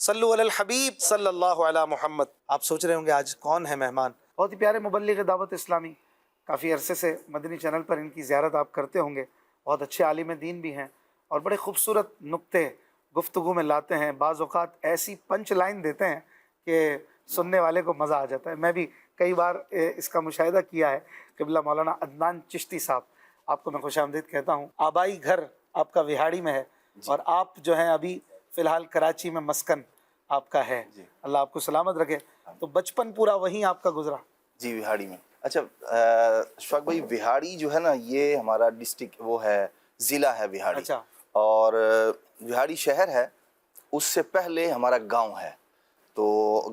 صلو علی الحبیب صلی اللہ علی محمد۔ آپ سوچ رہے ہوں گے آج کون ہے مہمان؟ بہت ہی پیارے مبلغ دعوت اسلامی، کافی عرصے سے مدنی چینل پر ان کی زیارت آپ کرتے ہوں گے۔ بہت اچھے عالم دین بھی ہیں اور بڑے خوبصورت نقطے گفتگو میں لاتے ہیں۔ بعض اوقات ایسی پنچ لائن دیتے ہیں کہ سننے والے کو مزہ آ جاتا ہے۔ میں بھی کئی بار اس کا مشاہدہ کیا ہے۔ قبلہ مولانا عدنان چشتی صاحب، آپ کو میں خوش آمدید کہتا ہوں۔ آبائی گھر آپ کا وہاڑی میں ہے اور آپ جو ہیں ابھی فی الحال کراچی میں مسکن آپ کا ہے۔ اللہ آپ کو سلامت رکھے۔ تو بچپن پورا وہیں آپ کا گزرا؟ جی وہاڑی میں۔ اچھا اشفاق بھائی، وہاڑی جو ہے نا یہ ہمارا ڈسٹرکٹ وہ ہے، ضلع ہے وہاڑی۔ اچھا۔ اور وہاڑی شہر ہے، اس سے پہلے ہمارا گاؤں ہے۔ تو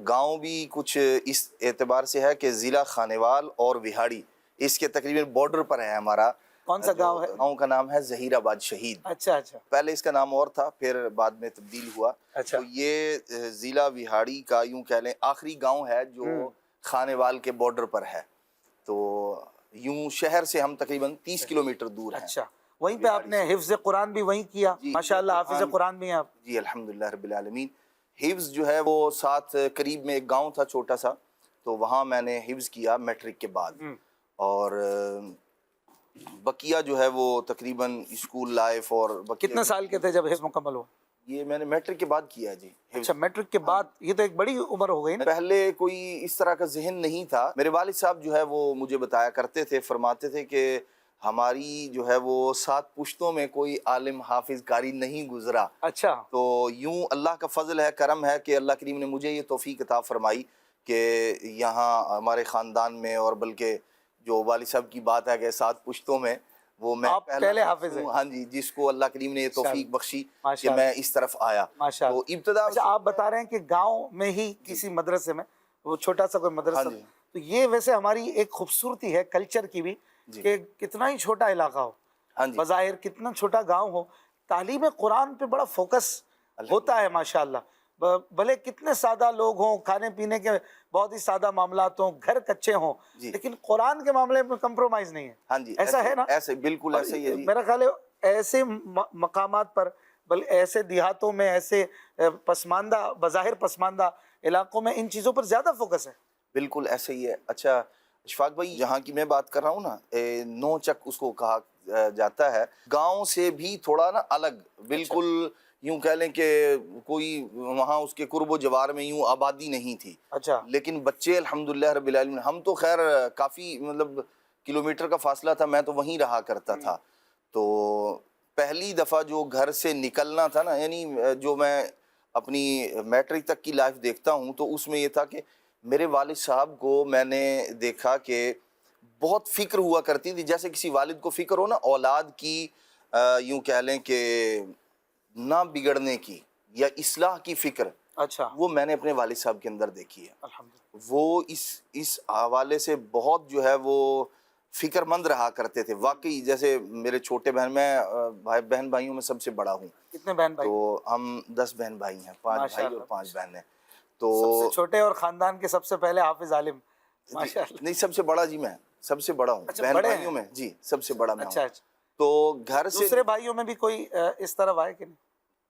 گاؤں بھی کچھ اس اعتبار سے ہے کہ ضلع خانیوال اور وہاڑی اس کے تقریباً بارڈر پر ہے ہمارا۔ کون سا گاؤں ہے؟ گاؤں کا نام ہے ظہیر آباد شہید۔ اچھا اچھا۔ پہلے اس کا نام اور تھا، پھر بعد میں تبدیل ہوا۔ اچھا۔ تو یہ ضلع وہاڑی کا یوں کہہ لیں آخری گاؤں ہے جو خانیوال کے بارڈر پر ہے۔ تو یوں شہر سے ہم تقریباً 30 کلومیٹر دور ہیں۔ اچھا، وہیں پہ آپ نے حفظ قرآن بھی وہیں کیا؟ ماشاءاللہ حافظ قرآن بھی ہیں آپ؟ جی الحمدللہ رب العالمین۔ حفظ جو ہے وہ ساتھ قریب میں ایک گاؤں تھا چھوٹا سا، تو وہاں میں نے حفظ کیا میٹرک کے بعد۔ اور بقیہ جو ہے وہ تقریباً اسکول لائف اور کتنے سال کے تھے جب حفظ مکمل ہوا؟ یہ میں نے میٹرک کے بعد کیا جی۔ اچھا، میٹرک کے بعد، یہ تو ایک بڑی عمر ہو گئی نا۔ پہلے کوئی اس طرح کا ذہن نہیں تھا۔ میرے والد صاحب جو ہے وہ مجھے بتایا کرتے تھے، فرماتے تھے کہ ہماری جو ہے وہ 7 پشتوں میں کوئی عالم حافظ قاری نہیں گزرا۔ اچھا۔ تو یوں اللہ کا فضل ہے، کرم ہے کہ اللہ کریم نے مجھے یہ توفیق عطا فرمائی کہ یہاں ہمارے خاندان میں، اور بلکہ جو والد صاحب کی بات ہے کہ 7 پشتوں میں، وہ میں پہلے حافظ ہیں۔ ہاں جی، جس کو اللہ کریم نے یہ توفیق بخشی کہ میں اس طرف آیا۔ تو ابتدا آپ بتا رہے ہیں کہ گاؤں میں ہی کسی مدرسے میں، وہ چھوٹا سا کوئی مدرسہ، تو یہ ویسے ہماری ایک خوبصورتی ہے کلچر کی بھی کہ کتنا ہی چھوٹا علاقہ ہو، بظاہر کتنا چھوٹا گاؤں ہو، تعلیم قرآن پہ بڑا فوکس ہوتا ہے ماشاءاللہ۔ بھلے کتنے سادہ لوگ ہوں، کھانے پینے کے بہت ہی سادہ معاملات ہوں، گھر کچے ہوں، لیکن قرآن کے معاملے میں کمپرومائز نہیں ہے۔ ہاں جی، ایسا ہے نا؟ ایسے بالکل ایسے ہی ہے جی۔ میرا خیال ہے ایسے مقامات پر، بلکہ ایسے دیہاتوں میں، ایسے پسماندہ، بظاہر پسماندہ علاقوں میں ان چیزوں پر زیادہ فوکس ہے۔ بالکل ایسے ہی ہے۔ اچھا اشفاق بھائی، جہاں کی میں بات کر رہا ہوں نا، نو چک اس کو کہا جاتا ہے، گاؤں سے بھی تھوڑا نا الگ، بالکل یوں کہہ لیں کہ کوئی وہاں اس کے قرب و جوار میں یوں آبادی نہیں تھی۔ اچھا۔ لیکن بچے الحمدللہ رب العالمین، ہم تو خیر کافی مطلب کلومیٹر کا فاصلہ تھا، میں تو وہیں رہا کرتا تھا۔ تو پہلی دفعہ جو گھر سے نکلنا تھا نا، یعنی جو میں اپنی میٹرک تک کی لائف دیکھتا ہوں، تو اس میں یہ تھا کہ میرے والد صاحب کو میں نے دیکھا کہ بہت فکر ہوا کرتی تھی، جیسے کسی والد کو فکر ہو نا اولاد کی، یوں کہہ لیں کہ نہ بگڑنے کی یا اصلاح کی فکر۔ اچھا۔ وہ میں نے اپنے والد صاحب کے اندر دیکھی ہے۔ الحمدللہ۔ وہ اس حوالے سے بہت جو ہے وہ فکر مند رہا کرتے تھے واقعی۔ جیسے میرے چھوٹے بہن، میں بہن بھائیوں میں سب سے بڑا ہوں۔ کتنے بہن بھائی؟ تو ہم 10 بہن بھائی ہیں، 5 بھائی اور 5 بہنیں۔ تو سب سے چھوٹے اور خاندان کے سب سے پہلے حافظ عالم، ماشاءاللہ۔ نہیں، سب سے بڑا جی میں سب سے بڑا ہوں، بہن بھائیوں میں جی سب سے بڑا میں ہوں۔ تو گھر سے دوسرے بھائیوں میں بھی کوئی اس طرح ہے کہ نہیں؟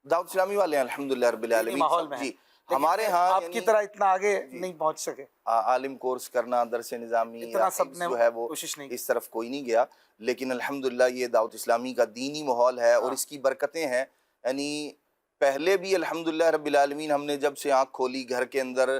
دعوت اسلامی والے ہیں الحمدللہ رب العالمین ماحول میں جی۔ ہمارے ہاں آپ کی طرح اتنا آگے نہیں پہنچ سکے، عالم کورس کرنا، درس نظامی اتنا سب نے جو ہے وہ کوشش نہیں، اس طرف کوئی نہیں گیا۔ لیکن الحمدللہ یہ دعوت اسلامی کا دینی ماحول ہے اور اس کی برکتیں ہیں۔ یعنی پہلے بھی الحمدللہ رب العالمین ہم نے جب سے آنکھ کھولی، گھر کے اندر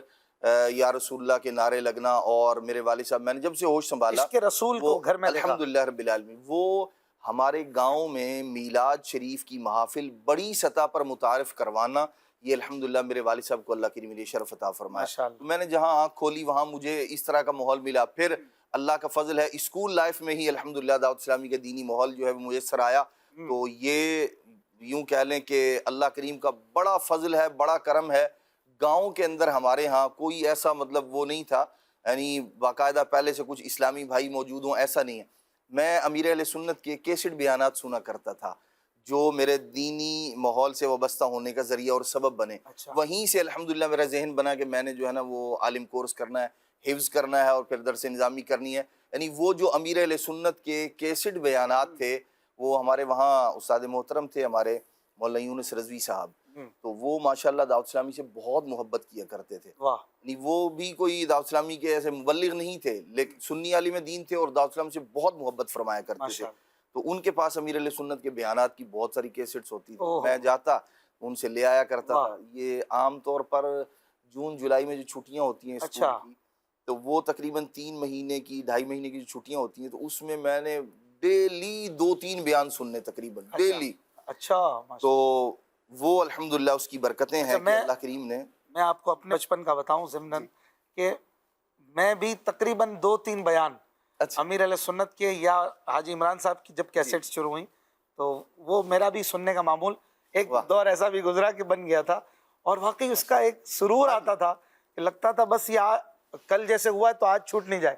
یا رسول اللہ کے نعرے لگنا، اور میرے والد صاحب، میں نے جب سے ہوش سنبھالا عشق رسول کو گھر میں دیکھا، الحمدللہ رب العالمین۔ وہ ہمارے گاؤں میں میلاد شریف کی محافل بڑی سطح پر متعارف کروانا، یہ الحمدللہ میرے والد صاحب کو اللہ کی میری شرف عطا فرمایا۔ میں نے جہاں آنکھ کھولی وہاں مجھے اس طرح کا ماحول ملا۔ پھر اللہ کا فضل ہے، اسکول لائف میں ہی الحمدللہ دعوت اسلامی کا دینی ماحول جو ہے وہ میسر آیا۔ تو یہ یوں کہہ لیں کہ اللہ کریم کا بڑا فضل ہے، بڑا کرم ہے۔ گاؤں کے اندر ہمارے ہاں کوئی ایسا مطلب وہ نہیں تھا، یعنی باقاعدہ پہلے سے کچھ اسلامی بھائی موجود ہوں، ایسا نہیں ہے۔ میں امیر اہل سنت کے کیسٹ بیانات سنا کرتا تھا جو میرے دینی ماحول سے وابستہ ہونے کا ذریعہ اور سبب بنے۔ وہیں سے الحمدللہ میرا ذہن بنا کہ میں نے جو ہے نا وہ عالم کورس کرنا ہے، حفظ کرنا ہے، اور پھر درس نظامی کرنی ہے۔ یعنی وہ جو امیر اہل سنت کے کیسٹ بیانات تھے، وہ ہمارے وہاں استاد محترم تھے ہمارے مولانا یونس رضوی صاحب، تو وہ ماشاءاللہ دعوت اسلامی سے بہت محبت کیا کرتے تھے. وہ بھی کوئی دعوت اسلامی کے ایسے مبلغ نہیں تھے لیکن سنی عالم دین تھے اور دعوت اسلامی سے بہت محبت فرمایا کرتے تھے. تو ان کے پاس امیر علیہ سنت کے بیانات کی بہت ساری کیسٹس ہوتی تھی. میں جاتا ان سے لے آیا کرتا تھا. یہ عام طور پر جون جولائی میں جو چھٹیاں ہوتی ہیں اسکول کی تو وہ تقریباً 3 مہینے کی 2.5 مہینے کی جو چھٹیاں ہوتی ہیں تو اس میں نے ڈیلی 2-3 بیان سننے تقریباً ڈیلی. تو وہ الحمدللہ اس کی برکتیں ہیں کہ اللہ کریم نے. میں آپ کو اپنے بچپن کا بتاؤں ضمناً کہ میں بھی تقریباً 2-3 بیان امیر علیہ سنت کے یا حاجی عمران صاحب کی جب کیسٹس شروع ہوئیں تو وہ میرا بھی سننے کا معمول ایک دور ایسا بھی گزرا کہ بن گیا تھا. اور واقعی اس کا ایک سرور آتا تھا کہ لگتا تھا بس یہ کل جیسے ہوا ہے تو آج چھوٹ نہیں جائے.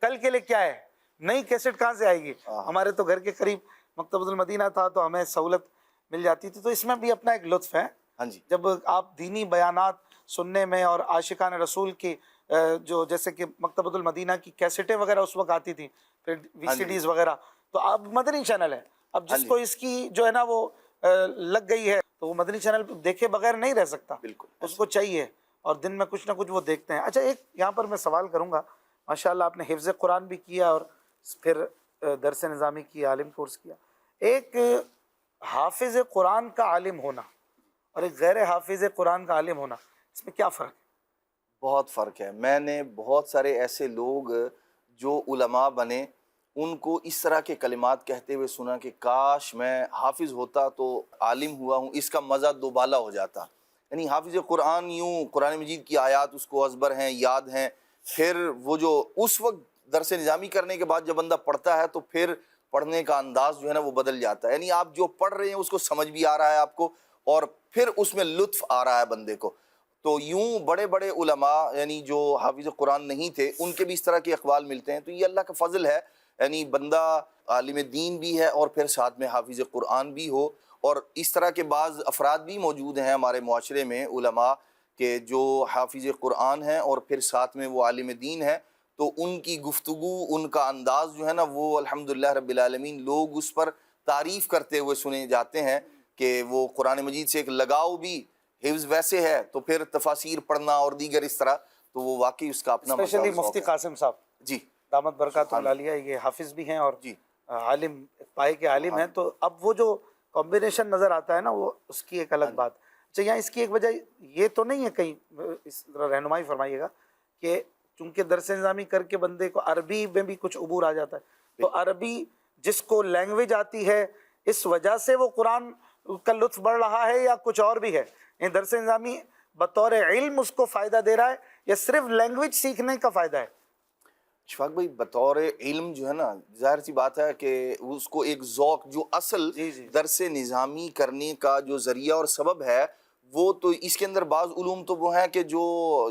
کل کے لیے کیا ہے, نئی کیسٹ کہاں سے آئے گی. ہمارے تو گھر کے قریب مکتبۃ المدینہ تھا تو ہمیں سہولت مل جاتی تھی. تو اس میں بھی اپنا ایک لطف ہے جب آپ دینی بیانات سننے میں اور عاشقان رسول کی جو جیسے کہ مکتبۃ المدینہ کی کیسٹیں وغیرہ اس وقت آتی تھیں, پھر وی سی ڈیز وغیرہ. تو اب مدنی چینل ہے, اب جس کو اس کی جو ہے نا وہ لگ گئی ہے تو وہ مدنی چینل دیکھے بغیر نہیں رہ سکتا, اس کو چاہیے اور دن میں کچھ نہ کچھ وہ دیکھتے ہیں. اچھا ایک یہاں پر میں سوال کروں گا, ماشاءاللہ آپ نے حفظ قرآن بھی کیا اور پھر درس نظامی کی, عالم کورس کیا. ایک حافظ قرآن کا عالم ہونا اور ایک غیر حافظ قرآن کا عالم ہونا, اس میں کیا فرق ہے؟ بہت فرق ہے. میں نے بہت سارے ایسے لوگ جو علماء بنے ان کو اس طرح کے کلمات کہتے ہوئے سنا کہ کاش میں حافظ ہوتا تو عالم ہوا ہوں, اس کا مزہ دوبالا ہو جاتا. یعنی حافظ قرآن یوں قرآن مجید کی آیات اس کو ازبر ہیں, یاد ہیں, پھر وہ جو اس وقت درس نظامی کرنے کے بعد جب بندہ پڑھتا ہے تو پھر پڑھنے کا انداز جو ہے نا وہ بدل جاتا ہے. یعنی آپ جو پڑھ رہے ہیں اس کو سمجھ بھی آ رہا ہے آپ کو اور پھر اس میں لطف آ رہا ہے بندے کو. تو یوں بڑے بڑے علماء یعنی جو حافظ قرآن نہیں تھے ان کے بھی اس طرح کے اقوال ملتے ہیں. تو یہ اللہ کا فضل ہے, یعنی بندہ عالم دین بھی ہے اور پھر ساتھ میں حافظ قرآن بھی ہو. اور اس طرح کے بعض افراد بھی موجود ہیں ہمارے معاشرے میں علماء کہ جو حافظ قرآن ہیں اور پھر ساتھ میں وہ عالم دین ہیں. تو ان کی گفتگو, ان کا انداز جو ہے نا وہ الحمدللہ رب العالمین لوگ اس پر تعریف کرتے ہوئے سنے جاتے ہیں کہ وہ قرآن مجید سے ایک لگاؤ بھی, حفظ ویسے ہے تو پھر تفاسیر پڑھنا اور دیگر اس طرح, تو وہ واقعی اس کا اپنا اسپیشلی مفتی قاسم صاحب جی دامت برکاتہ العالیہ, یہ حافظ بھی ہیں اور عالم پائے کے عالم ہیں. تو اب وہ جو کمبینیشن نظر آتا ہے نا وہ اس کی ایک الگ بات. اچھا یہاں اس کی ایک وجہ یہ تو نہیں ہے, کہیں اس طرح رہنمائی فرمائیے گا کہ چونکہ درس نظامی کر کے بندے کو عربی میں بھی کچھ عبور آ جاتا ہے, تو عربی جس کو لینگویج آتی ہے اس وجہ سے وہ قرآن کا لطف بڑھ رہا ہے یا کچھ اور بھی ہے؟ یعنی درس نظامی بطور علم اس کو فائدہ دے رہا ہے یا صرف لینگویج سیکھنے کا فائدہ ہے؟ اشفاق بھائی بطور علم جو ہے نا ظاہر سی بات ہے کہ اس کو ایک ذوق جو اصل درس نظامی کرنے کا جو ذریعہ اور سبب ہے وہ تو اس کے اندر بعض علوم تو وہ ہیں کہ جو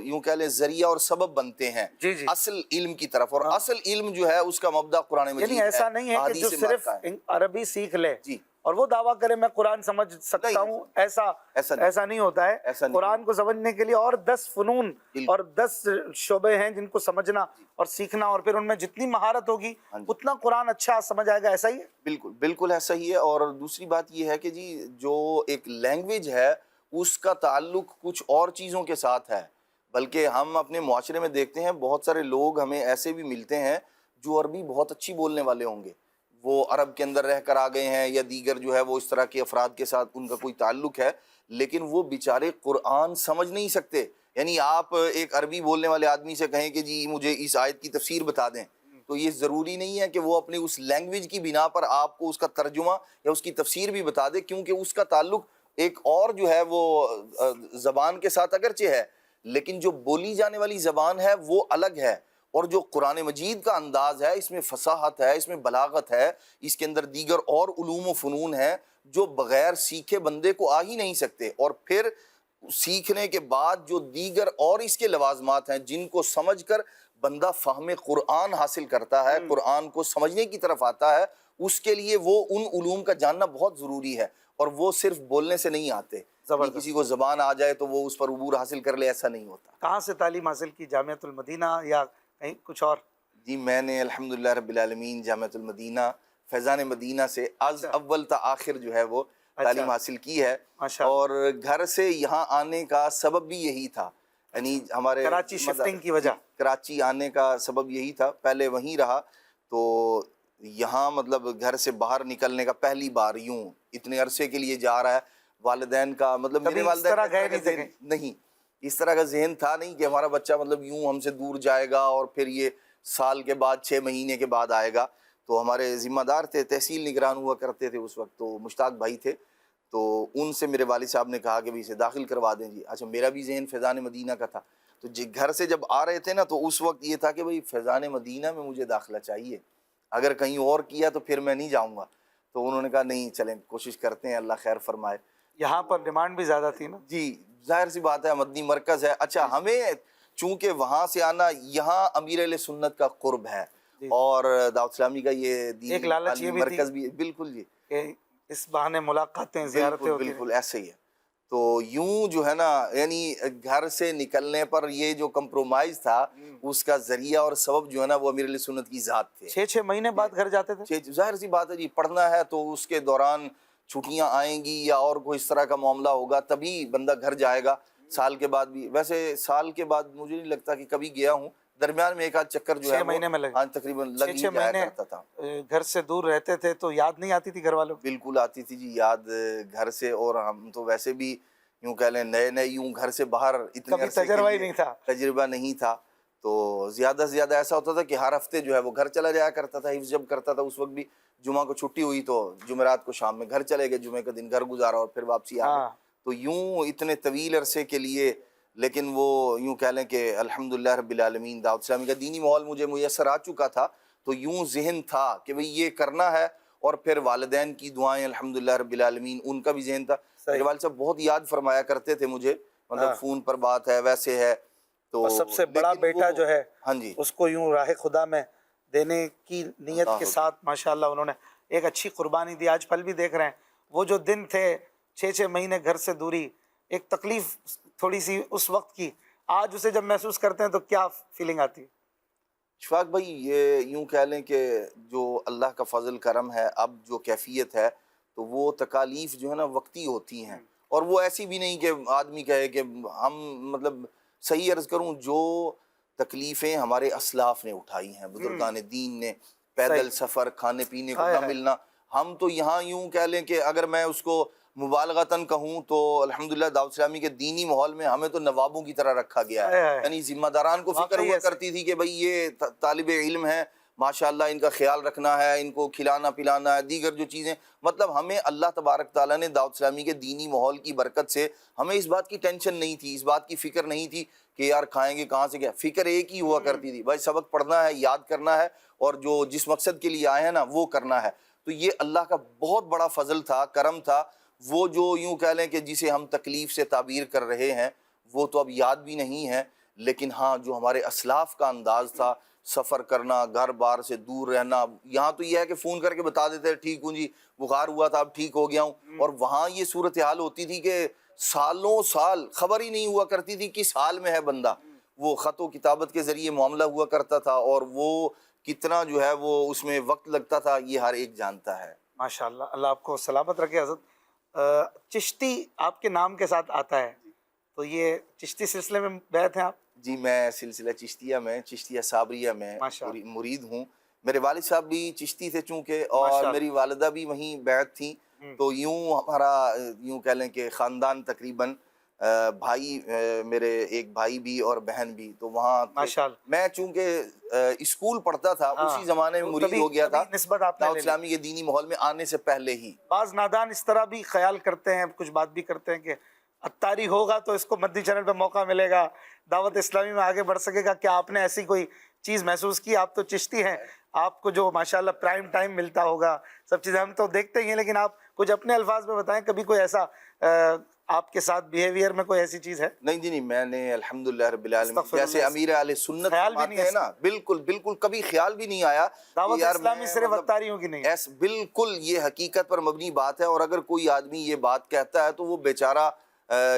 یوں کہہ لیں ذریعہ اور سبب بنتے ہیں اصل علم کی طرف, اور اصل علم جو ہے اس کا مبدا قرآن مجید ہے. یعنی ایسا نہیں ہے کہ جو صرف عربی سیکھ لے اور وہ دعویٰ کرے میں قرآن سمجھ سکتا ہوں, ایسا نہیں ہوتا ہے. قرآن کو سمجھنے کے لیے اور 10 فنون اور 10 شعبے ہیں جن کو سمجھنا اور سیکھنا, اور پھر ان میں جتنی مہارت ہوگی اتنا قرآن اچھا سمجھ آئے گا. ایسا ہی ہے؟ بالکل بالکل ایسا ہی ہے. اور دوسری بات یہ ہے کہ جی جو ایک لینگویج ہے اس کا تعلق کچھ اور چیزوں کے ساتھ ہے, بلکہ ہم اپنے معاشرے میں دیکھتے ہیں بہت سارے لوگ ہمیں ایسے بھی ملتے ہیں جو عربی بہت اچھی بولنے والے ہوں گے, وہ عرب کے اندر رہ کر آ گئے ہیں یا دیگر جو ہے وہ اس طرح کے افراد کے ساتھ ان کا کوئی تعلق ہے, لیکن وہ بیچارے قرآن سمجھ نہیں سکتے. یعنی آپ ایک عربی بولنے والے آدمی سے کہیں کہ جی مجھے اس آیت کی تفسیر بتا دیں, تو یہ ضروری نہیں ہے کہ وہ اپنی اس لینگویج کی بنا پر آپ کو اس کا ترجمہ یا اس کی تفسیر بھی بتا دے, کیونکہ اس کا تعلق ایک اور جو ہے وہ زبان کے ساتھ اگرچہ ہے لیکن جو بولی جانے والی زبان ہے وہ الگ ہے. اور جو قرآن مجید کا انداز ہے اس میں فصاحت ہے, اس میں بلاغت ہے, اس کے اندر دیگر اور علوم و فنون ہیں جو بغیر سیکھے بندے کو آ ہی نہیں سکتے. اور پھر سیکھنے کے بعد جو دیگر اور اس کے لوازمات ہیں جن کو سمجھ کر بندہ فہم قرآن حاصل کرتا ہے, قرآن کو سمجھنے کی طرف آتا ہے, اس کے لیے وہ ان علوم کا جاننا بہت ضروری ہے. اور وہ صرف بولنے سے نہیں آتے, کسی کو زبان آ جائے تو وہ اس پر عبور حاصل کر لے, ایسا نہیں ہوتا. کہاں سے تعلیم حاصل کی, جامعۃ المدینہ یا کہیں کچھ اور؟ جی میں نے الحمدللہ رب العالمین جامعۃ المدینہ فیضان مدینہ سے از اول تا آخر جو ہے وہ تعلیم حاصل کی ہے، اور گھر سے یہاں آنے کا سبب بھی یہی تھا، یعنی ہمارے کراچی شفٹنگ کی وجہ، کراچی آنے کا سبب یہی تھا، پہلے وہیں رہا تو یہاں مطلب گھر سے باہر نکلنے کا پہلی بار یوں اتنے عرصے کے لیے جا رہا ہے، والدین کا مطلب میرے والدین نہیں اس طرح کا ذہن تھا نہیں کہ ہمارا بچہ مطلب یوں ہم سے دور جائے گا اور پھر یہ سال کے بعد 6 مہینے کے بعد آئے گا۔ تو ہمارے ذمہ دار تھے، تحصیل نگران ہوا کرتے تھے اس وقت، تو مشتاق بھائی تھے، تو ان سے میرے والد صاحب نے کہا کہ اسے داخل کروا دیں جی۔ اچھا میرا بھی ذہن فیضان مدینہ کا تھا، تو گھر سے جب آ رہے تھے نا تو اس وقت یہ تھا کہ بھائی فیضان مدینہ میں مجھے داخلہ چاہیے، اگر کہیں اور کیا تو پھر میں نہیں جاؤں گا۔ تو انہوں نے کہا نہیں چلیں کوشش کرتے ہیں، اللہ خیر فرمائے۔ یہاں پر ڈیمانڈ بھی زیادہ تھی نا؟ جی ظاہر سی بات ہے، مدنی مرکز ہے۔ اچھا ہمیں چونکہ وہاں سے آنا، یہاں امیر اہل سنت کا قرب ہے اور دعوت اسلامی کا یہ ایک لالچ یہ بھی مرکز بھی، بالکل جی، کہ اس بہانے ملاقاتیں زیارتیں ہوتی ہیں۔ بالکل ایسے ہی ہے۔ تو یوں جو ہے نا، یعنی گھر سے نکلنے پر یہ جو کمپرومائز تھا اس کا ذریعہ اور سبب جو ہے نا وہ امیر علیہ سنت کی ذات تھے۔ 6 مہینے بعد گھر جاتے تھے؟ ظاہر سی بات ہے جی، پڑھنا ہے تو اس کے دوران چھٹیاں آئیں گی یا اور کوئی اس طرح کا معاملہ ہوگا تبھی بندہ گھر جائے گا۔ سال کے بعد بھی، ویسے سال کے بعد مجھے نہیں لگتا کہ کبھی گیا ہوں، درمیان میں ایک آدھ چکر جو ہے 6 مہینے میں لگے، ہاں تقریباً لگ ہی جایا کرتا تھا۔ گھر سے دور رہتے تھے تو یاد نہیں آتی تھی گھر والوں کو؟ بالکل آتی تھی جی یاد گھر سے، اور ہم تو ویسے بھی یوں کہہ لیں نئے یوں گھر سے باہر اتنے تجربہ ہی نہیں تھا، تجربہ نہیں تھا، تو زیادہ سے زیادہ ایسا ہوتا تھا کہ ہر ہفتے جو ہے وہ گھر چلا جایا کرتا تھا۔ حفظ جب کرتا تھا اس وقت بھی جمعہ کو چھٹی ہوئی تو جمعرات کو شام میں گھر چلے گئے، جمعہ کا دن گھر گزارا اور پھر واپسی آ گئے۔ تو یوں اتنے طویل عرصے کے لیے، لیکن وہ یوں کہہ لیں کہ الحمدللہ رب العالمین دعوت اسلامی کا دینی ماحول مجھے میسر آ چکا تھا، تو یوں ذہن تھا کہ بھئی یہ کرنا ہے، اور پھر والدین کی دعائیں الحمدللہ رب العالمین، ان کا بھی ذہن تھا۔ میرے والد صاحب بہت یاد فرمایا کرتے تھے مجھے، مطلب فون پر بات ہے ویسے ہے تو، سب سے بڑا بیٹا جو ہے ہاں جی اس کو یوں راہ خدا میں دینے کی نیت کے ساتھ ماشاءاللہ انہوں نے ایک اچھی قربانی دی۔ آج پل بھی دیکھ رہے ہیں وہ جو دن تھے 6 مہینے گھر سے دوری، ایک تکلیف تھوڑی سی اس وقت کی، آج اسے جب محسوس کرتے ہیں تو کیا فیلنگ آتی ہے؟ اشفاق بھائی یہ یوں کہہ لیں کہ جو اللہ کا فضل کرم ہے، اب جو کیفیت ہے تو وہ تکالیف جو ہے نا وقتی ہوتی ہیں، اور وہ ایسی بھی نہیں کہ آدمی کہے کہ ہم مطلب صحیح عرض کروں، جو تکلیفیں ہمارے اسلاف نے اٹھائی ہیں، بزرگان دین نے، پیدل سفر، کھانے پینے کو نہ ملنا، ہم تو یہاں یوں کہہ لیں کہ اگر میں اس کو مبالغتاً کہوں تو الحمدللہ دعوت اسلامی کے دینی ماحول میں ہمیں تو نوابوں کی طرح رکھا گیا ہے، یعنی ذمہ داران کو فکر ہوا کرتی تھی کہ بھئی یہ طالب علم ہے، ماشاءاللہ ان کا خیال رکھنا ہے، ان کو کھلانا پلانا ہے، دیگر جو چیزیں، مطلب ہمیں اللہ تبارک تعالیٰ نے دعوت اسلامی کے دینی ماحول کی برکت سے ہمیں اس بات کی ٹینشن نہیں تھی، اس بات کی فکر نہیں تھی کہ یار کھائیں گے کہاں سے، کیا فکر ایک ہی ہوا کرتی تھی، بھائی سبق پڑھنا ہے، یاد کرنا ہے، اور جو جس مقصد کے لیے آئے ہیں نا وہ کرنا ہے۔ تو یہ اللہ کا بہت بڑا فضل تھا، کرم تھا، وہ جو یوں کہہ لیں کہ جسے ہم تکلیف سے تعبیر کر رہے ہیں وہ تو اب یاد بھی نہیں ہے، لیکن ہاں جو ہمارے اسلاف کا انداز تھا، سفر کرنا، گھر بار سے دور رہنا، یہاں تو یہ ہے کہ فون کر کے بتا دیتے ٹھیک ہوں جی، بخار ہوا تھا اب ٹھیک ہو گیا ہوں، اور وہاں یہ صورتحال ہوتی تھی کہ سالوں سال خبر ہی نہیں ہوا کرتی تھی کس حال میں ہے بندہ، وہ خط و کتابت کے ذریعے معاملہ ہوا کرتا تھا، اور وہ کتنا جو ہے وہ اس میں وقت لگتا تھا یہ ہر ایک جانتا ہے۔ ماشاءاللہ، اللہ آپ کو سلامت رکھے۔ حضرت چشتی آپ کے نام کے ساتھ آتا ہے، تو یہ چشتی سلسلے میں بیعت ہیں آپ؟ جی میں سلسلہ چشتیہ میں، چشتیہ صابریہ میں مرید ہوں، میرے والد صاحب بھی چشتی تھے چونکہ، اور میری والدہ بھی وہیں بیعت تھیں، تو یوں ہمارا یوں کہہ لیں کہ خاندان تقریباً بھائی، میرے ایک بھائی بھی اور بہن بھی، تو وہاں میں چونکہ اسکول پڑھتا تھا اسی زمانے میں مرید ہو گیا تھا دعوت اسلامی کے دینی ماحول میں آنے سے پہلے ہی۔ بعض نادان اس طرح بھی خیال کرتے ہیں، کچھ بات بھی کرتے ہیں کہ اتاری ہوگا تو اس کو مدنی چینل پہ موقع ملے گا، دعوت اسلامی میں آگے بڑھ سکے گا۔ کیا آپ نے ایسی کوئی چیز محسوس کی؟ آپ تو چشتی ہیں، آپ کو جو ماشاءاللہ پرائم ٹائم ملتا ہوگا، سب چیزیں ہم تو دیکھتے ہی ہیں، لیکن آپ کچھ اپنے الفاظ میں بتائیں، کبھی کوئی ایسا آپ کے ساتھ بیہیویئر میں کوئی ایسی چیز ہے؟ نہیں جی نہیں، میں نے الحمدللہ رب العالمین جیسے امیر اہل سنت فرماتے ہیں نا، بالکل بالکل کبھی خیال بھی نہیں آیا دعوت اسلامی صرف اتاریوں کی نہیں، بالکل یہ حقیقت پر مبنی بات ہے، اور اگر کوئی آدمی یہ بات کہتا ہے تو وہ بیچارہ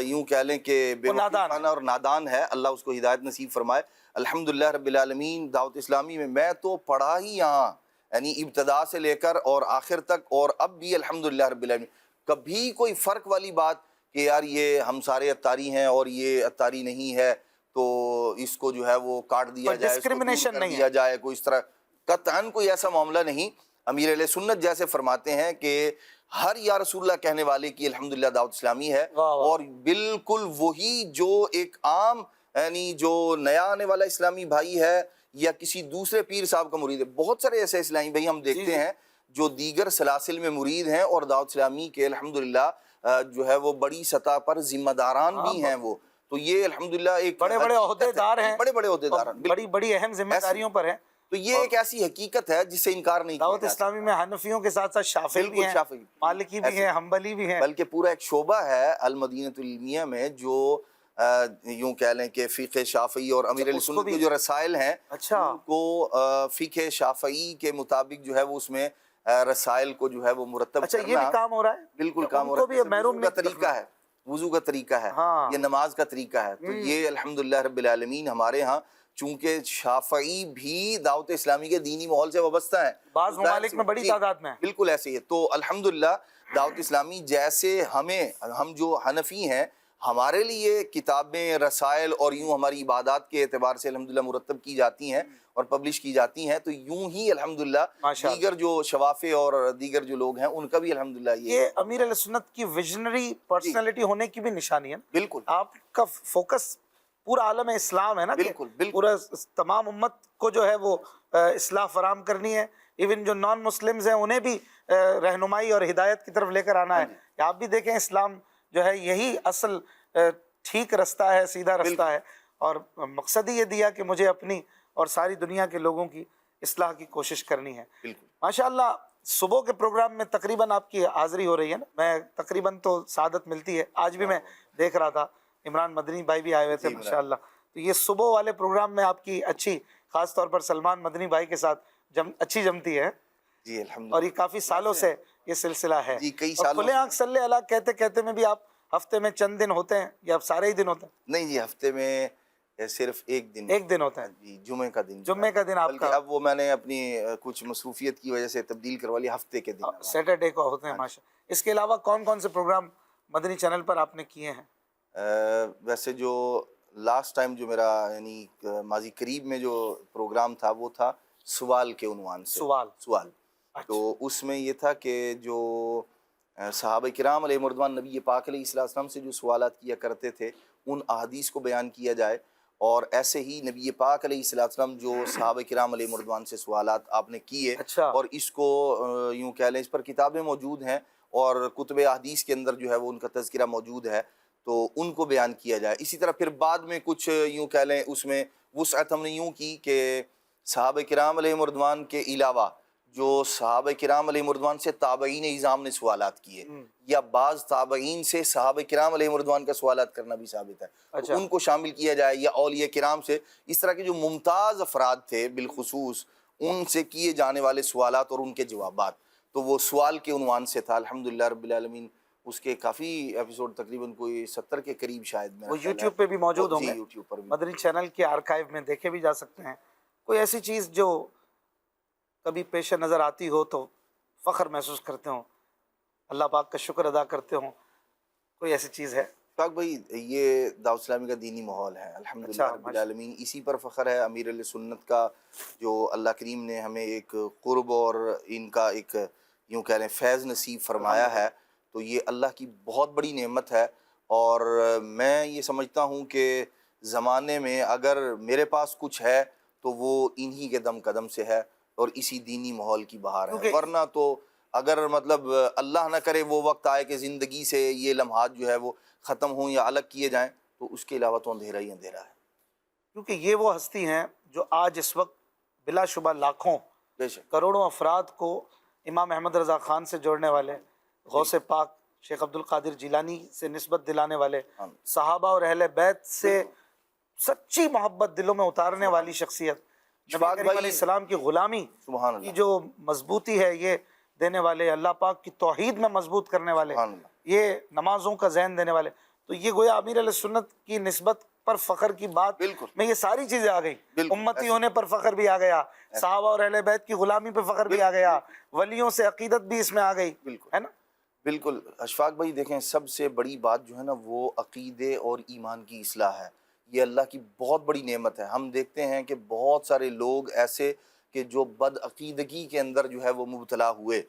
یوں کہہ لیں کہ بے وقوفانہ اور نادان ہے، اللہ اس کو ہدایت نصیب فرمائے۔ الحمدللہ رب العالمین دعوت اسلامی میں تو پڑھا ہی یہاں، یعنی ابتدا سے لے کر اور آخر تک، اور اب بھی الحمدللہ رب العالمین کبھی کوئی فرق والی بات کہ یار یہ ہم سارے اتاری ہیں اور یہ اتاری نہیں ہے تو اس کو جو ہے وہ کاٹ دیا جائے، اس کو دور کر دیا جائے، کوئی اس طرح قطعاً کوئی ایسا معاملہ نہیں۔ امیر اہل سنت جیسے فرماتے ہیں کہ ہر یا رسول اللہ کہنے والے کی الحمدللہ دعوت اسلامی ہے، اور بالکل وہی جو ایک عام یعنی جو نیا آنے والا اسلامی بھائی ہے یا کسی دوسرے پیر صاحب کا مرید ہے، بہت سارے ایسے اسلامی بھائی ہم دیکھتے ہیں جو دیگر سلاسل میں مرید ہیں اور دعوت اسلامی کے الحمدللہ جو ہے وہ بڑی سطح پر ذمہ داران بھی ہیں، وہ تو یہ الحمدللہ ایک بڑے بڑے عہدیدار ہیں، بڑے بڑے عہدیدار، بڑی بڑی اہم ذمہ داریوں پر ہیں، تو یہ ایک ایسی حقیقت ہے جس سے انکار نہیں کیا دعوت اسلامی میں حنفیوں کے ساتھ ساتھ شافعی بھی ہیں، مالکی بھی ہیں، حنبلی بھی ہیں، بلکہ پورا ایک شعبہ ہے المدینۃ العلمیہ میں جو یوں کہہ لیں کہ فقہ شافعی اور امیر علیہ سنت کے جو رسائل ہیں ان کو فقہ شافعی کے مطابق جو ہے وہ اس میں رسائل کو جو ہے وہ مرتب کرنا، یہ بھی کام ہو رہا ہے، بالکل کام ہو رہا ہے، محروم کا طریقہ ہے، وضو کا طریقہ ہے، یہ نماز کا طریقہ ہے، تو یہ الحمدللہ رب العالمین ہمارے ہاں چونکہ شافعی بھی دعوت اسلامی کے دینی ماحول سے وابستہ ہیں، بعض ممالک میں بڑی تعداد میں، بالکل ایسے ہی ہے، تو الحمدللہ دعوت اسلامی جیسے ہم جو حنفی ہیں ہمارے لیے کتابیں، رسائل اور یوں ہماری عبادات کے اعتبار سے الحمدللہ مرتب کی جاتی ہیں اور پبلش کی جاتی ہیں، تو یوں ہی الحمدللہ دیگر جو شوافع اور دیگر جو لوگ ہیں ان کا بھی الحمدللہ یہ امیر علیہ سنت کی ویژنری پرسنالٹی ہونے کی بھی نشانی ہے، بالکل آپ کا فوکس پورا عالم اسلام ہے نا، بالکل پورا تمام امت کو جو ہے وہ اصلاح فراہم کرنی ہے، ایون جو نان مسلمز ہیں انہیں بھی رہنمائی اور ہدایت کی طرف لے کر آنا ہے۔ آپ بھی دیکھیں اسلام جو ہے یہی اصل ٹھیک رستہ ہے، سیدھا رستہ ہے، اور مقصد ہی یہ دیا کہ مجھے اپنی اور ساری دنیا کے لوگوں کی اصلاح کی کوشش کرنی ہے۔ ماشاءاللہ صبح کے پروگرام میں تقریباً آپ کی حاضری ہو رہی ہے نا، میں تقریباً تو سعادت ملتی ہے، آج بھی میں دیکھ رہا تھا عمران مدنی بھائی بھی آئے ہوئے تھے ماشاءاللہ، تو یہ صبح والے پروگرام میں آپ کی اچھی، خاص طور پر سلمان مدنی بھائی کے ساتھ اچھی جمتی ہے جی الحمدللہ، اور یہ کافی سالوں سے یہ سلسلہ ہے، جی کئی سالوں، کھلے آنکھ صلی اللہ کہتے کہتے میں بھی آپ ہفتے میں چند دن ہوتے ہیں یا سارے ہی دن ہوتے ہیں؟ نہیں جی، ہفتے میں صرف ایک دن ہوتا ہے جی، جمعے کا دن آپ کا، اب وہ میں نے اپنی کچھ مصروفیت کی وجہ سے تبدیل کروا لی، ہفتے کے دن سیٹرڈے کو ہوتے ہیں ماشاء۔ اس کے علاوہ کون کون سے پروگرام مدنی چینل پر آپ نے کیے ہیں؟ ویسے جو لاسٹ ٹائم جو میرا یعنی ماضی قریب میں جو پروگرام تھا وہ تھا سوال کے عنوان سے، سوال، تو اس میں یہ تھا کہ جو صحابہ کرام علیہ رضوان نبی پاک علیہ السلام سے جو سوالات کیا کرتے تھے ان احادیث کو بیان کیا جائے، اور ایسے ہی نبی پاک علیہ السلام جو صحابہ کرام علیہ رضوان سے سوالات آپ نے کیے، اور اس کو یوں کہہ لیں اس پر کتابیں موجود ہیں اور کتب احادیث کے اندر جو ہے وہ ان کا تذکرہ موجود ہے، تو ان کو بیان کیا جائے۔ اسی طرح پھر بعد میں کچھ یوں کہہ لیں اس میں وسعت ہم نے یوں کی کہ صحابہ کرام علیہ رضوان کے علاوہ جو صحابہ کرام علیہ رضوان سے تابعین اعظام نے سوالات کیے، یا بعض تابعین سے صحابہ کرام علیہ رضوان کا سوالات کرنا بھی ثابت ہے، تو ان کو شامل کیا جائے، یا اولیاء کرام سے، اس طرح کے جو ممتاز افراد تھے بالخصوص ان سے کیے جانے والے سوالات اور ان کے جوابات، تو وہ سوال کے عنوان سے تھا الحمدللہ رب العالمین۔ اس کے کافی ایپیسوڈ تقریباً کوئی 70 کے قریب شاید، وہ یوٹیوب پہ بھی موجود ہوں گے، یوٹیوب پر بھی مدنی چینل کے آرکائیو میں دیکھے بھی جا سکتے ہیں۔ کوئی ایسی چیز جو کبھی پیش نظر آتی ہو تو فخر محسوس کرتے ہوں، اللہ پاک کا شکر ادا کرتے ہوں، کوئی ایسی چیز ہے؟ پاک بھائی یہ دعوت اسلامی کا دینی ماحول ہے الحمدللہ رب العالمین، اسی پر فخر ہے۔ امیر علیہ سنت کا جو اللہ کریم نے ہمیں ایک قرب اور ان کا ایک یوں کہہ لیں فیض نصیب فرمایا ہے، تو یہ اللہ کی بہت بڑی نعمت ہے، اور میں یہ سمجھتا ہوں کہ زمانے میں اگر میرے پاس کچھ ہے تو وہ انہی کے دم قدم سے ہے اور اسی دینی ماحول کی بہار ہے، ورنہ تو اگر مطلب اللہ نہ کرے وہ وقت آئے کہ زندگی سے یہ لمحات جو ہے وہ ختم ہوں یا الگ کیے جائیں، تو اس کے علاوہ تو اندھیرا ہی اندھیرا ہے، کیونکہ یہ وہ ہستی ہیں جو آج اس وقت بلا شبہ لاکھوں بے شک کروڑوں افراد کو امام احمد رضا خان سے جوڑنے والے، غوث پاک شیخ عبد القادر جیلانی سے نسبت دلانے والے، صحابہ اور اہل بیت سے سچی محبت دلوں میں اتارنے والی شخصیت، نبی کریم علیہ السلام کی غلامی کی جو مضبوطی ہے یہ دینے والے، اللہ پاک کی توحید میں مضبوط کرنے والے، یہ نمازوں کا ذہن دینے والے، تو یہ گویا امیر علیہ سنت کی نسبت پر فخر کی بات میں یہ ساری چیزیں آ گئی، امتی ہونے پر فخر بھی آ گیا، صحابہ اور اہل بیت کی غلامی پہ فخر بھی آ گیا، ولیوں سے عقیدت بھی اس میں آ گئی، ہے نا؟ بالکل اشفاق بھائی، دیکھیں سب سے بڑی بات جو ہے نا وہ عقیدے اور ایمان کی اصلاح ہے. یہ اللہ کی بہت بڑی نعمت ہے. ہم دیکھتے ہیں کہ بہت سارے لوگ ایسے کہ جو بد عقیدگی کے اندر جو ہے وہ مبتلا ہوئے،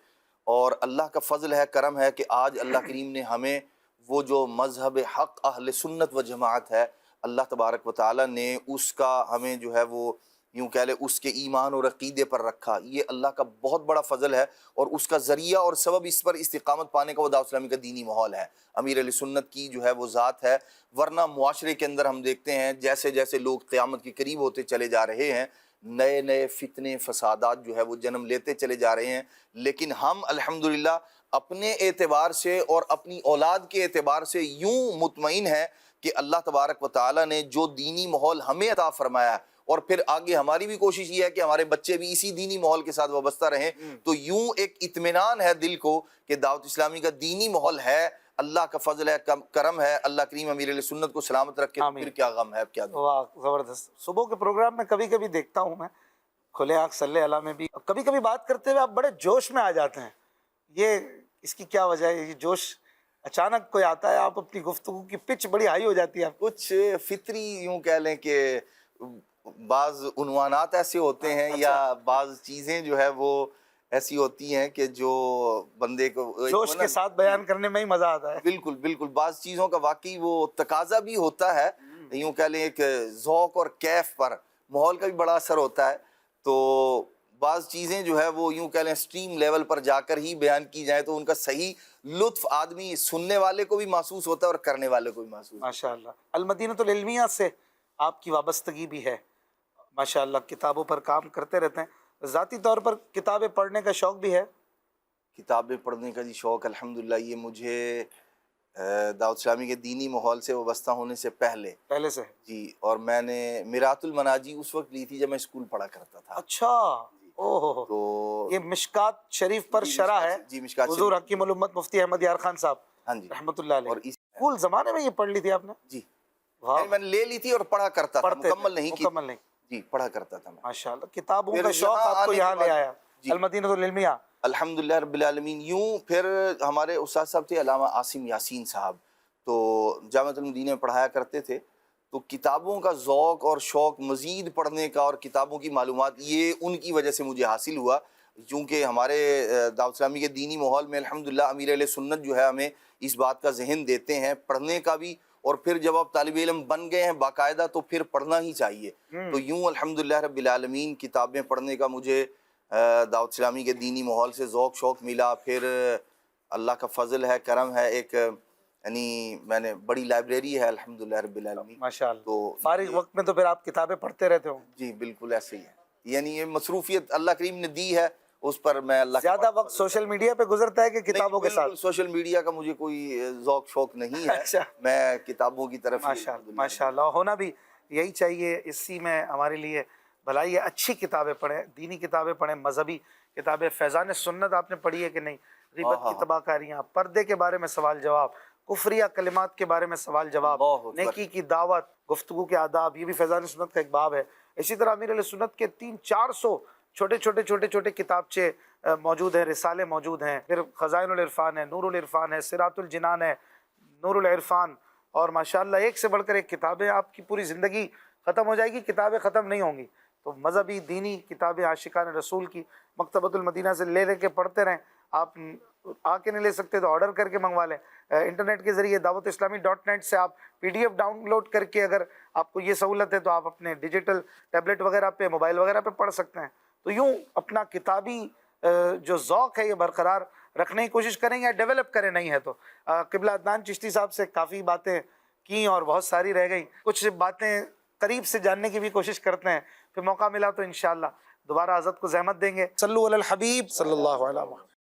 اور اللہ کا فضل ہے، کرم ہے کہ آج اللہ کریم نے ہمیں وہ جو مذہب حق اہل سنت و جماعت ہے، اللہ تبارک و تعالیٰ نے اس کا ہمیں جو ہے وہ یوں کہہ لے اس کے ایمان اور عقیدے پر رکھا. یہ اللہ کا بہت بڑا فضل ہے، اور اس کا ذریعہ اور سبب اس پر استقامت پانے کا وہ دعوت اسلامی کا دینی ماحول ہے، امیر علیہ سنت کی جو ہے وہ ذات ہے. ورنہ معاشرے کے اندر ہم دیکھتے ہیں جیسے جیسے لوگ قیامت کے قریب ہوتے چلے جا رہے ہیں، نئے نئے فتنے فسادات جو ہے وہ جنم لیتے چلے جا رہے ہیں. لیکن ہم الحمدللہ اپنے اعتبار سے اور اپنی اولاد کے اعتبار سے یوں مطمئن ہیں کہ اللہ تبارک و تعالیٰ نے جو دینی ماحول ہمیں عطا فرمایا ہے، اور پھر آگے ہماری بھی کوشش یہ ہے کہ ہمارے بچے بھی اسی دینی ماحول کے ساتھ وابستہ رہیں. تو یوں ایک اطمینان ہے دل کو کہ دعوت اسلامی کا دینی ماحول ہے، اللہ کا فضل ہے، کرم ہے. اللہ کریم امیر علیہ سنت کو سلامت رکھے. پھر کیا غم ہے، اب کیا دوں. واہ زبردست. صبح کے پروگرام میں کبھی کبھی دیکھتا ہوں میں، کھلے آنکھ صلی اللہ میں بھی کبھی کبھی بات کرتے ہوئے آپ بڑے جوش میں آ جاتے ہیں. یہ اس کی کیا وجہ ہے؟ یہ جوش اچانک کوئی آتا ہے، آپ اپنی گفتگو کی پچ بڑی ہائی ہو جاتی ہے. کچھ فطری یوں کہہ لیں کہ بعض عنوانات ایسے ہوتے ہیں یا بعض چیزیں جو ہے وہ ایسی ہوتی ہیں کہ جو بندے کو جوش کے ساتھ بیان کرنے میں ہی مزہ آتا ہے. بالکل بالکل. بعض چیزوں کا واقعی وہ تقاضا بھی ہوتا ہے، یوں کہہ لیں ایک ذوق اور کیف پر ماحول کا بھی بڑا اثر ہوتا ہے. تو بعض چیزیں جو ہے وہ یوں کہہ لیں اسٹریم لیول پر جا کر ہی بیان کی جائیں تو ان کا صحیح لطف آدمی سننے والے کو بھی محسوس ہوتا ہے اور کرنے والے کو بھی محسوس. ماشاءاللہ. المدینۃ العلمیہ سے آپ کی وابستگی بھی ہے ماشاءاللہ، کتابوں پر کام کرتے رہتے ہیں. ذاتی طور پر کتابیں پڑھنے کا شوق بھی ہے؟ کتابیں پڑھنے کا جی شوق الحمدللہ یہ مجھے دعوت اسلامی کے دینی ماحول سے وابستہ ہونے سے پہلے سے جی. اور میں نے میرات المناجی اس وقت لی تھی جب میں اسکول پڑھا کرتا تھا. اچھا. اوہ. تو یہ مشکات شریف پر شرح ہے جی، مشکات حضور حکیم الامت مفتی احمد یار خان صاحب ہاں جی رحمۃ اللہ علیہ. اور اسکول زمانے میں یہ پڑھ لی تھی آپ نے؟ جی واہ. میں نے لے لی تھی اور پڑھا کرتا تھا، مکمل نہیں کی. مکمل نہیں. جی پڑھا کرتا تھا میں. ماشاءاللہ. کتابوں پھر کا شوق یہاں آپ کو آنے یہاں کے لے بعد آیا جی المدینۃ العلمیہ. الحمدللہ رب العالمین. یوں پھر ہمارے استاد صاحب تھے علامہ عاصم یاسین صاحب، تو جامعۃ المدینہ میں پڑھایا کرتے تھے. تو کتابوں کا ذوق اور شوق مزید پڑھنے کا اور کتابوں کی معلومات یہ ان کی وجہ سے مجھے حاصل ہوا، چونکہ ہمارے دعوت اسلامی کے دینی ماحول میں الحمدللہ امیر علیہ سنت جو ہے ہمیں اس بات کا ذہن دیتے ہیں پڑھنے کا بھی، اور پھر جب آپ طالب علم بن گئے ہیں باقاعدہ تو پھر پڑھنا ہی چاہیے. تو یوں الحمدللہ رب العالمین کتابیں پڑھنے کا مجھے دعوت اسلامی کے دینی ماحول سے ذوق شوق ملا. پھر اللہ کا فضل ہے، کرم ہے، ایک یعنی میں نے بڑی لائبریری ہے الحمدللہ رب العالمین. ماشاءاللہ. تو فارغ وقت میں تو پھر آپ کتابیں پڑھتے رہتے ہوں؟ جی بالکل ایسے ہی ہے. یعنی یہ مصروفیت اللہ کریم نے دی ہے، اس پر میں اللہ زیادہ وقت سوشل میڈیا پہ گزرتا ہے کہ کتابوں کے ساتھ؟ سوشل میڈیا کا مجھے کوئی ذوق شوق نہیں ہے. اچھا. میں کتابوں کی طرف ماشاءاللہ ہونا بھی یہی چاہیے. اسی میں ہمارے لیے بھلائی ہے. اچھی کتابیں پڑھیں، دینی کتابیں پڑھیں، مذہبی کتابیں. فیضان سنت آپ نے پڑھی ہے کہ نہیں؟ غیبت کی تباہ کاریاں، پردے کے بارے میں سوال جواب، کفریہ کلمات کے بارے میں سوال جواب، نیکی کی دعوت، گفتگو کے آداب، یہ بھی فیضان سنت کا ایک باب ہے. اسی طرح امیر علیہ سنت کے 300-400 چھوٹے کتابچے موجود ہیں، رسالے موجود ہیں. پھر خزائن العرفان ہے، نور العرفان ہے، صراط الجنان ہے، نور العرفان، اور ماشاءاللہ ایک سے بڑھ کر ایک کتابیں. آپ کی پوری زندگی ختم ہو جائے گی، کتابیں ختم نہیں ہوں گی. تو مذہبی دینی کتابیں عاشقان رسول کی مکتبۃ المدینہ سے لے کے پڑھتے رہیں. آپ آ کے نہیں لے سکتے تو آرڈر کر کے منگوا لیں. انٹرنیٹ کے ذریعے dawatIslami.net سے آپ PDF ڈاؤن لوڈ کر کے، اگر آپ کو یہ سہولت ہے تو آپ اپنے ڈیجیٹل ٹیبلٹ وغیرہ پہ، موبائل وغیرہ پہ پڑھ سکتے ہیں. تو یوں اپنا کتابی جو ذوق ہے یہ برقرار رکھنے کی کوشش کریں یا ڈیولپ کریں. نہیں ہے تو قبلہ عدنان چشتی صاحب سے کافی باتیں کی اور بہت ساری رہ گئیں. کچھ باتیں قریب سے جاننے کی بھی کوشش کرتے ہیں. پھر موقع ملا تو انشاءاللہ دوبارہ حضرت کو زحمت دیں گے. صلو علی الحبیب صلی اللہ علیہ وسلم.